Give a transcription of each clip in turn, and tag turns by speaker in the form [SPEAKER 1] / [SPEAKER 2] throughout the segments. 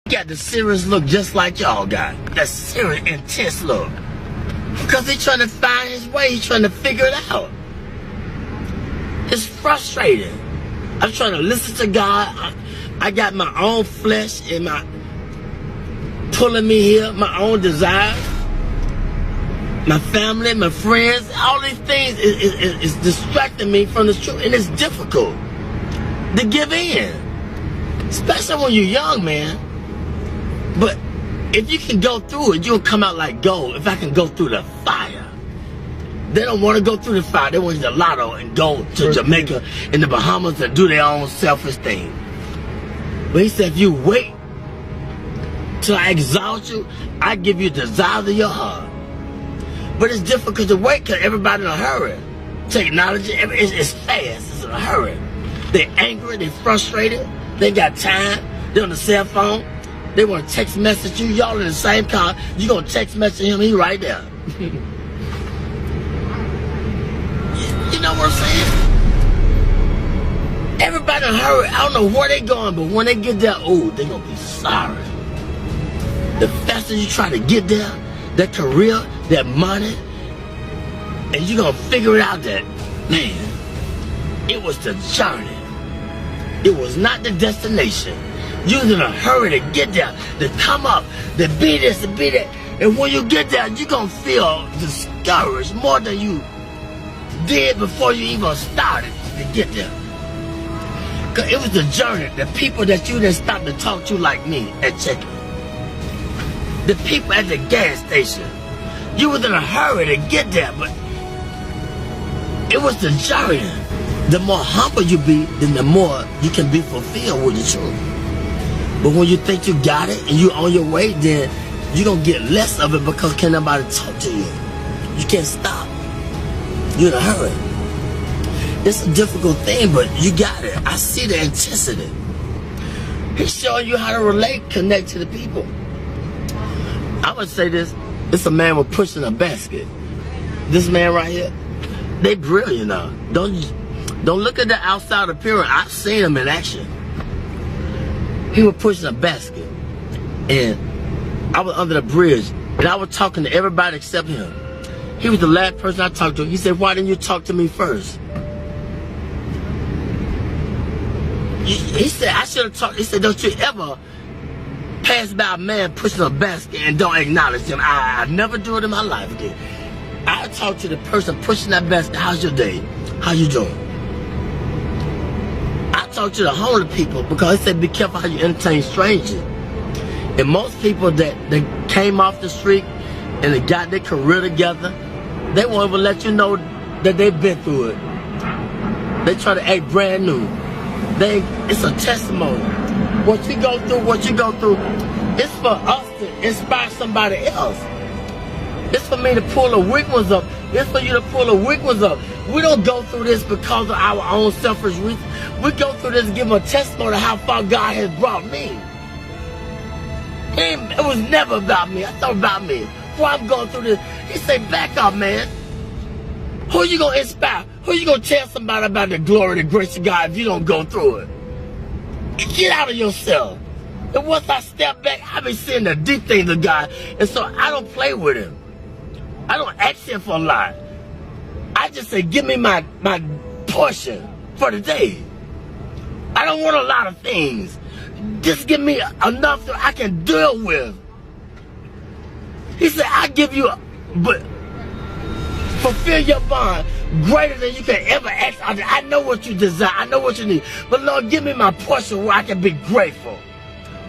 [SPEAKER 1] got the serious look just like y'all got. That serious, intense look. Because he's trying to find his way. He's trying to figure it out. It's frustrating. I'm trying to listen to God. I got my own flesh and my pulling me here, my own desires, my family, my friends, all these things is distracting me from the truth, and it's difficult to give in, especially when you're young, man. But if you can go through it, you'll come out like gold. If I can go through the fire. They don't want to go through the fire. They want to the lotto and go to Jamaica and the Bahamas and do their own selfish thing. But he said, if you wait till I exalt you, I give you the desires of your heart. But it's difficult to wait because everybody's in a hurry. Technology, it's fast. It's in a hurry. They're angry. They're frustrated. They got time. They're on the cell phone. They want to text message you. Y'all in the same car. You going to text message him. He right there. You know what I'm saying? Everybody in a hurry. I don't know where they going, but when they get there, oh, they going to be sorry. The faster you try to get there, that career, that money, and you're going to figure it out that, man, it was the journey. It was not the destination. You was in a hurry to get there, to come up, to be this, to be that. And when you get there, you're going to feel discouraged more than you did before you even started to get there. Because it was the journey, the people that you didn't stop to talk to like me at check-in. The people at the gas station. You was in a hurry to get there, but it was the journey. The more humble you be, then the more you can be fulfilled with the truth. But when you think you got it and you on your way, then you're going to get less of it because can't nobody talk to you. You can't stop. You're in a hurry. It's a difficult thing, but you got it. I see the intensity. He's showing you how to relate, connect to the people. I would say this. It's a man with pushing a basket. This man right here, they brilliant now. Don't look at the outside appearance. I've seen him in action. He was pushing a basket, and I was under the bridge, and I was talking to everybody except him. He was the last person I talked to. He said, why didn't you talk to me first? He said, I should have talked. He said, don't you ever pass by a man pushing a basket and don't acknowledge him. I never do it in my life again. I talk to the person pushing that basket. How's your day? How you doing? I talk to the homeless people because he said, be careful how you entertain strangers. And most people that came off the street and they got their career together, they won't even let you know that they've been through it. They try to act brand new. It's a testimony. What you go through, it's for us to inspire somebody else. It's for me to pull the weak ones up. It's for you to pull the weak ones up. We don't go through this because of our own selfish reasons. We go through this to give a testimony of how far God has brought me. It was never about me. I thought about me. Why I'm going through this. He said, back up, man. Who you going to inspire? Who you going to tell somebody about the glory, the grace of God if you don't go through it? Get out of yourself. And once I step back, I be seeing the deep things of God. And so I don't play with him. I don't ask him for a lot. I just say, give me my portion for the day. I don't want a lot of things. Just give me enough that I can deal with. He said, I give you, but fulfill your bond greater than you can ever ask. I know what you desire. I know what you need. But Lord, give me my portion where I can be grateful,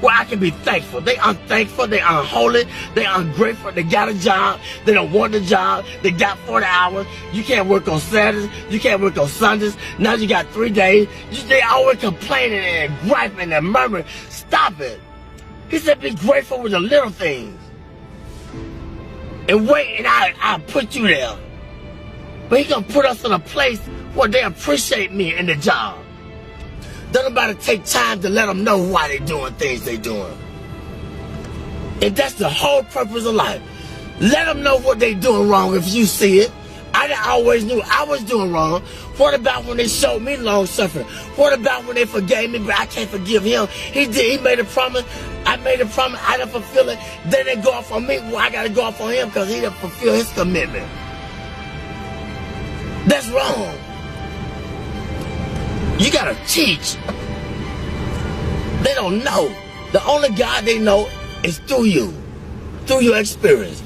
[SPEAKER 1] where I can be thankful. They unthankful. They unholy. They ungrateful. They got a job. They don't want the job. They got 40 hours. You can't work on Saturdays. You can't work on Sundays. Now you got 3 days. They always complaining and griping and murmuring. Stop it. He said, be grateful with the little things. And wait, and I'll put you there. But he's going to put us in a place where they appreciate me in the job. Don't nobody take time to let them know why they're doing things they're doing. And that's the whole purpose of life. Let them know what they're doing wrong if you see it. I always knew I was doing wrong. What about when they showed me long suffering? What about when they forgave me, but I can't forgive him? He made a promise. I made a promise, I didn't fulfill it. They didn't go off on me. Well, I got to go off on him because he didn't fulfill his commitment. That's wrong. You got to teach. They don't know. The only God they know is through you, through your experience.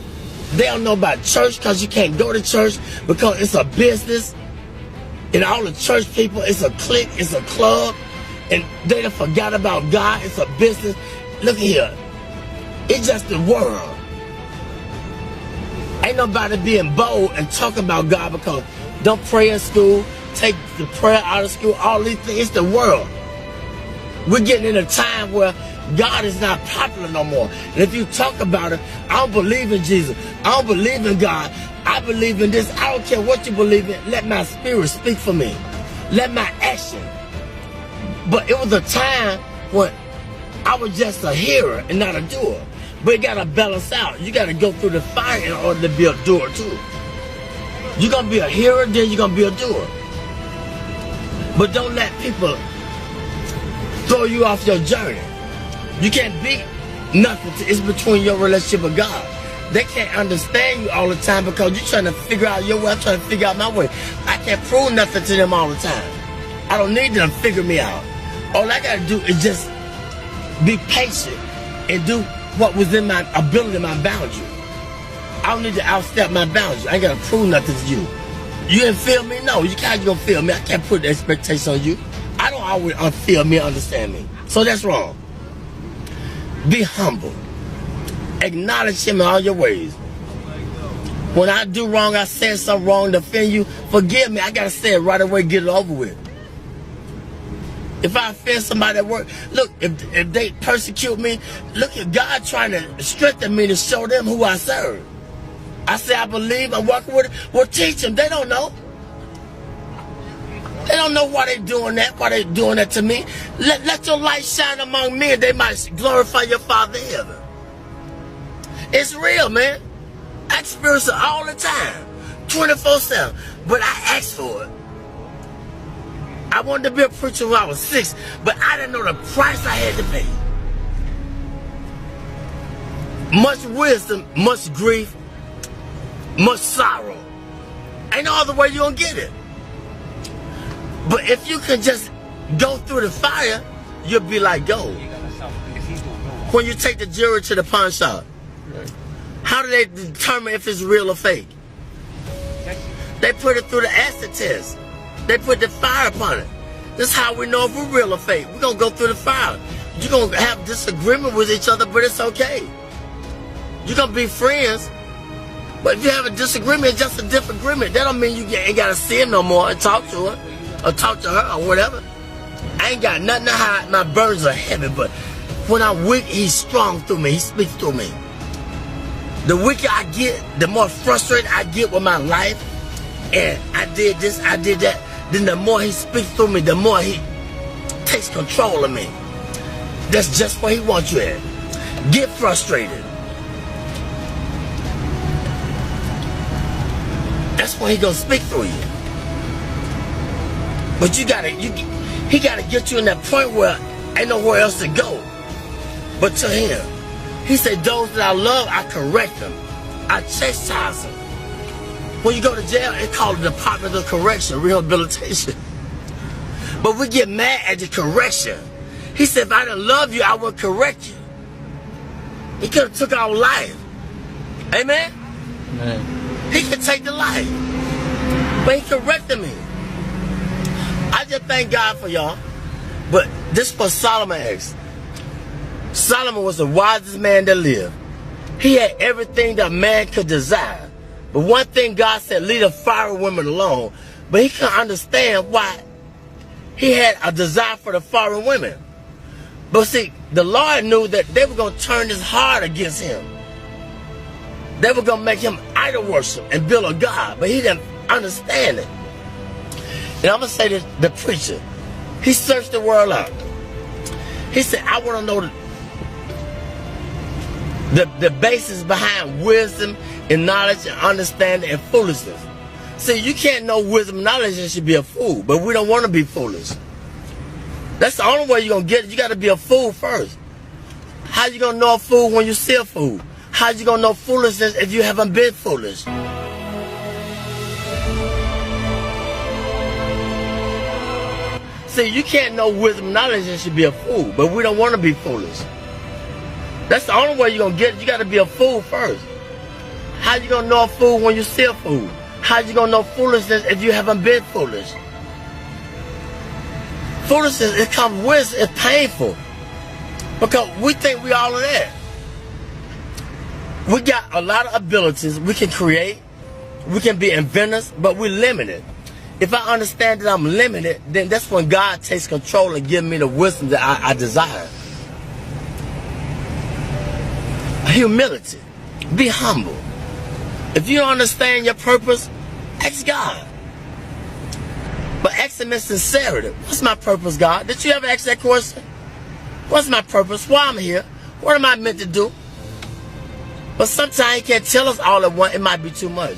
[SPEAKER 1] They don't know about church because you can't go to church because it's a business. And all the church people, it's a clique, it's a club. And they done forgot about God. It's a business. Look here. It's just the world. Ain't nobody being bold and talking about God because don't pray in school, take the prayer out of school, all these things. It's the world. We're getting in a time where God is not popular no more. And if you talk about it, I don't believe in Jesus. I don't believe in God. I believe in this. I don't care what you believe in. Let my spirit speak for me. Let my action. But it was a time when I was just a hearer and not a doer. But it got to balance out. You got to go through the fire in order to be a doer too. You're going to be a hearer, then you're going to be a doer. But don't let people throw you off your journey. You can't beat nothing. It's between your relationship with God. They can't understand you all the time because you're trying to figure out your way. I'm trying to figure out my way. I can't prove nothing to them all the time. I don't need them to figure me out. All I got to do is just be patient and do what was in my ability, my boundary. I don't need to outstep my boundaries. I ain't got to prove nothing to you. You didn't feel me? No, you can't gonna feel me. I can't put the expectation on you. I don't always feel me, understand me. So that's wrong. Be humble. Acknowledge him in all your ways. When I do wrong, I said something wrong to offend you, forgive me. I got to say it right away, get it over with. If I offend somebody at work, look, if they persecute me, look at God trying to strengthen me to show them who I serve. I say I believe, I'm working with it. Well, teach them. They don't know. They don't know why they're doing that to me. Let your light shine among men. They might glorify your Father in heaven. It's real, man. I experience it all the time, 24/7. But I asked for it. I wanted to be a preacher when I was 6, but I didn't know the price I had to pay. Much wisdom, much grief, much sorrow. Ain't no other way you're gonna get it. But if you can just go through the fire, you'll be like gold. When you take the jewelry to the pawn shop, how do they determine if it's real or fake? They put it through the acid test. They put the fire upon it. This is how we know if we're real or fake. We're going to go through the fire. You're going to have disagreement with each other, but it's okay. You're going to be friends. But if you have a disagreement, it's just a different agreement. That don't mean you ain't got to see him no more and talk to her or talk to her or whatever. I ain't got nothing to hide. My burdens are heavy, but when I'm weak, he's strong through me. He speaks through me. The weaker I get, the more frustrated I get with my life. And I did this, I did that. Then the more he speaks through me, the more he takes control of me. That's just where he wants you at. Get frustrated. That's when he gonna speak through you. But he gotta get you in that point where ain't nowhere else to go but to him. He said, those that I love, I correct them. I chastise them. When you go to jail, it's called the Department of Correction, rehabilitation. But we get mad at the correction. He said, if I didn't love you, I would correct you. He could have took our life. Amen? Amen. He could take the life. But he corrected me. I just thank God for y'all. But this was Solomon asked. Solomon was the wisest man that lived. He had everything that man could desire. But one thing God said, leave the foreign women alone. But he couldn't understand why he had a desire for the foreign women. But see, the Lord knew that they were going to turn his heart against him. They were going to make him idol worship and build a God. But he didn't understand it. And I'm going to say this, the preacher, he searched the world out. He said, I want to know the basis behind wisdom and knowledge and understanding and foolishness. See, you can't know wisdom and knowledge and should be a fool, but we don't want to be foolish. That's the only way you're going to get it. You got to be a fool first. How you gonna know a fool when you see a fool? How you gonna know foolishness if you haven't been foolish? See, you can't know wisdom and knowledge and should be a fool, but we don't want to be foolish. That's the only way you're gonna get it. You gotta be a fool first. How you gonna know a fool when you see a fool? How you gonna know foolishness if you haven't been foolish? Foolishness, it comes with, it's painful. Because we think we all of that. We got a lot of abilities. We can create. We can be inventors, but we're limited. If I understand that I'm limited, then that's when God takes control and gives me the wisdom that I desire. Humility. Be humble. If you don't understand your purpose, ask God. But ask Him in sincerity. What's my purpose, God? Did you ever ask that question? What's my purpose? Why I'm here? What am I meant to do? But sometimes He can't tell us all at once. It might be too much.